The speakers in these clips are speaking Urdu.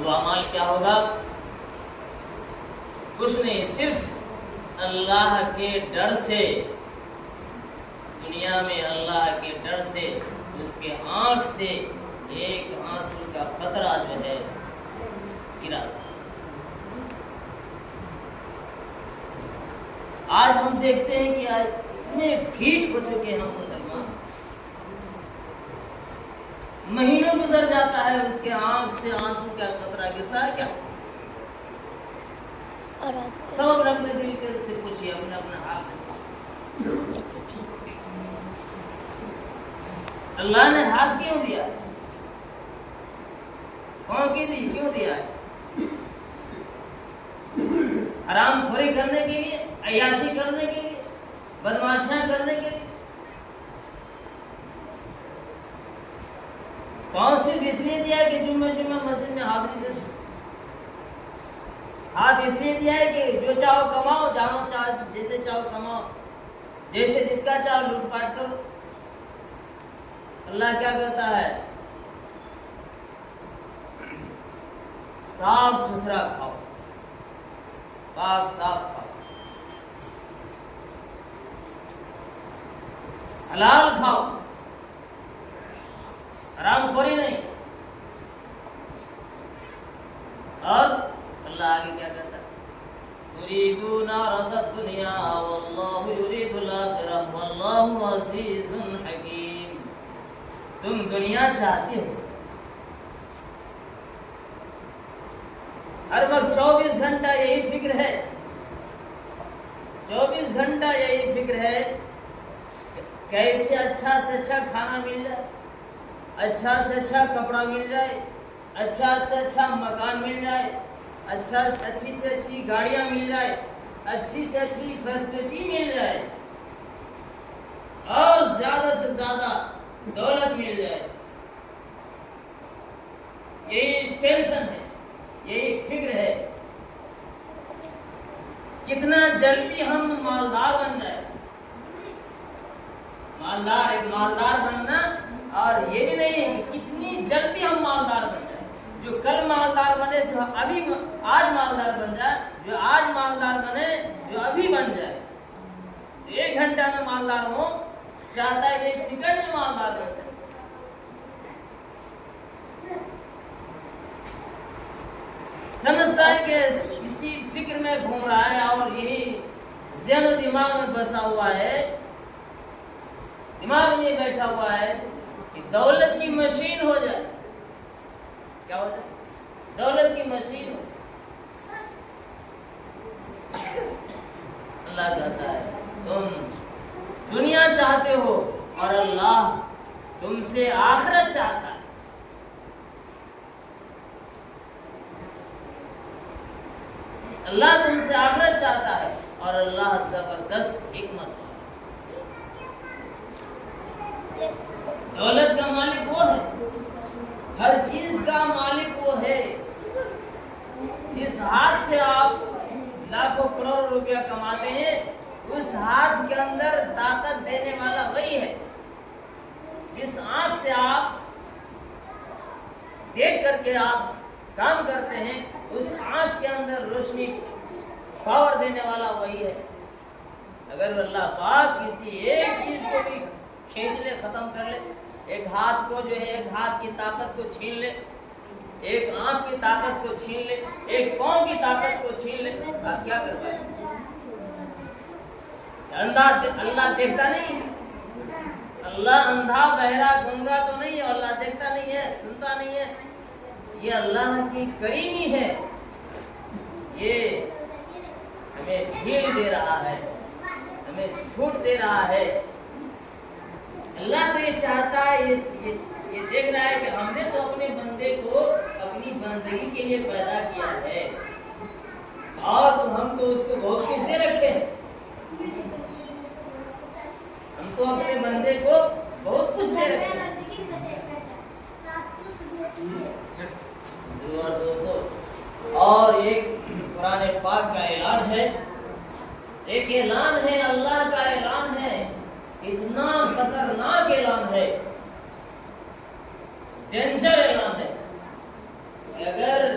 وہ اعمال کیا ہوگا؟ کچھ نہیں، صرف اللہ کے ڈر سے، دنیا میں اللہ کے ڈر سے اس کے آنکھ سے ایک آنسو کا قطرہ جو ہے گرا۔ آج ہم دیکھتے ہیں کہ آج اتنے ڈھیٹ ہو چکے ہیں ہم مسلمان، مہینوں گزر جاتا ہے اس کے آنکھ سے آنسو کا قطرہ گرتا ہے کیا؟ سب اپنے اپنے دل کے سے پوچھیے، اپنے اپنے حال سے پوچھیے، اللہ نے ہاتھ کیوں دیا؟ کون کی دی؟ کیوں دیا ہے؟ حرام خوری کرنے کے لیے، عیاشی کرنے کے لیے، بدماشیاں کرنے کے لیے؟ کون صرف اس لیے دیا ہے کہ جمعہ مسجد میں حاضری دے؟ ہاتھ اس لیے دیا ہے کہ جو چاہو کماؤ، جاؤ جیسے چاہو کماؤ، جیسے جس کا چاہو لوٹ پاٹ کرو۔ اللہ کیا کہتا ہے؟ صاف ستھرا کھاؤ، پاک صاف کھاؤ، حلال کھاؤ، حرام خوری نہیں۔ اور اللہ آگے کیا کہتا ہے؟ تريدون عرض الدنيا والله يريد الآخرة والله عزيز حكيم۔ تم دنیا چاہتے ہو، ہر وقت 24 گھنٹہ یہی فکر ہے، 24 گھنٹہ یہی فکر ہے کہ کیسے اچھا سے اچھا کھانا مل جائے، اچھا سے اچھا کپڑا مل جائے، اچھا سے اچھا مکان مل جائے، اچھی سے اچھی گاڑیاں مل جائے، اچھی سے اچھی فیسلٹی مل جائے، اور زیادہ سے زیادہ دولت مل جائے۔ یہی ٹینشن ہے، یہی فکر ہے، کتنا جلدی ہم مالدار بن جائے۔ مالدار بننا، اور یہ بھی نہیں ہے کہ کتنی جلدی ہم مالدار بن جائیں۔ جو کل مالدار بنے سے ابھی آج مالدار بن جائے، جو آج مالدار بنے جو ابھی بن جائے۔ 1 گھنٹہ میں مالدار ہو، چاہتا ہے 1 سیکنڈ میں مالدار بن جائے۔ سمجھتا ہے کہ اسی فکر میں گھوم رہا ہے، اور یہی ذہن و دماغ میں بسا ہوا ہے، دماغ میں بیٹھا ہوا ہے کہ دولت کی مشین ہو جائے۔ کیا ہو جائے؟ دولت کی مشین ہو۔ اللہ کہتا ہے تم دنیا چاہتے ہو اور اللہ تم سے آخرت چاہتا ہے۔ اللہ تم سے آخرت چاہتا ہے، اور اللہ زبردست حکمت ہے۔ دولت کا مالک وہ ہے، ہر چیز کا مالک وہ ہے۔ جس ہاتھ سے آپ لاکھوں کروڑ روپیہ کماتے ہیں، اس ہاتھ کے اندر طاقت دینے والا وہی ہے۔ جس آنکھ سے آپ دیکھ کر کے آپ کام کرتے ہیں، اس آنکھ کے اندر روشنی پاور دینے والا وہی ہے۔ اگر اللہ پاک کسی ایک چیز کو بھی کھینچ لے، ختم کر لے، ایک ہاتھ کو جو ہے، ایک ہاتھ کی طاقت کو چھین لے، ایک آنکھ کی طاقت کو چھین لے، ایک پاؤں کی طاقت کو چھین لے، آپ کیا کر پائیں؟ اللہ دیکھتا نہیں ہے، اللہ اندھا بہرا گنگا تو نہیں ہے، اللہ دیکھتا نہیں ہے، سنتا نہیں ہے۔ یہ اللہ کی کریمی ہے، یہ ہمیں ڈھیل دے رہا ہے، ہمیں چھوٹ دے رہا ہے۔ اللہ تو یہ چاہتا ہے، یہ دیکھ رہا ہے کہ ہم نے تو اپنے بندے کو اپنی بندگی کے لیے پیدا کیا ہے، اور ہم تو اس کو بہت کچھ دے رکھے ہیں، ہم تو اپنے بندے کو بہت کچھ دے رکھے ہیں۔ ضرور دوستو، اور ایک قرآن پاک کا اعلان ہے، ایک اعلان ہے، اللہ کا اعلان ہے، اتنا خطرناک اعلان ہے، ڈینجر اعلان ہے کہ اگر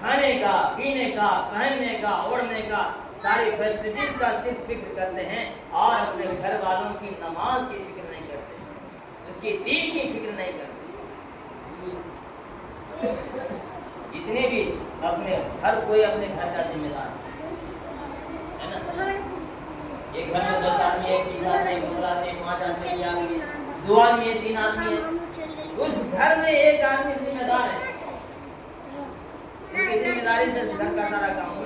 کھانے کا، پینے کا، پہننے کا، اوڑھنے کا، ساری فیسلٹیز کا صرف فکر کرتے ہیں اور اپنے گھر والوں کی نماز کی فکر نہیں کرتے، اس کی دین کی فکر نہیں کرتے۔ جتنے بھی اپنے ہر کوئی اپنے گھر کا ذمہ دار ہے نا، ایک گھر میں 10 آدمی، 20 آدمی، 15 آدمی، 5 آدمی، 6 آدمی، 2 آدمی ہے، 3 آدمی ہے، اس گھر میں ایک آدمی ذمہ دار ہے، اس کی ذمہ داری سے گھر کا سارا کام ہو۔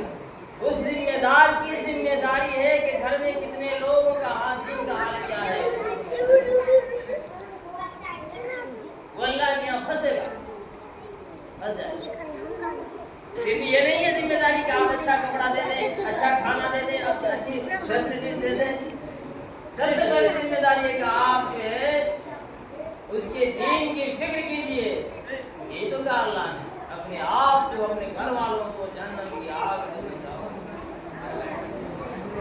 اس ذمہ دار کی ذمہ داری ہے کہ گھر میں کتنے لوگوں کا حال، دین کا حال کیا ہے، وہ اللہ کے یہاں پھنسے گا، پھنس جائے گا۔ پھر بھی یہ نہیں ہے ذمہ داری کہ آپ اچھا کپڑا دے دیں، اچھا کھانا دے دیں، اچھی فیسلٹیز دے دیں۔ سب سے پہلی ذمہ داری ہے کہ آپ جو ہے اس کے دین کی فکر کیجئے۔ یہ تو کہا اللہ نے، اپنے آپ کو، اپنے گھر والوں کو جہنم کی آگ سے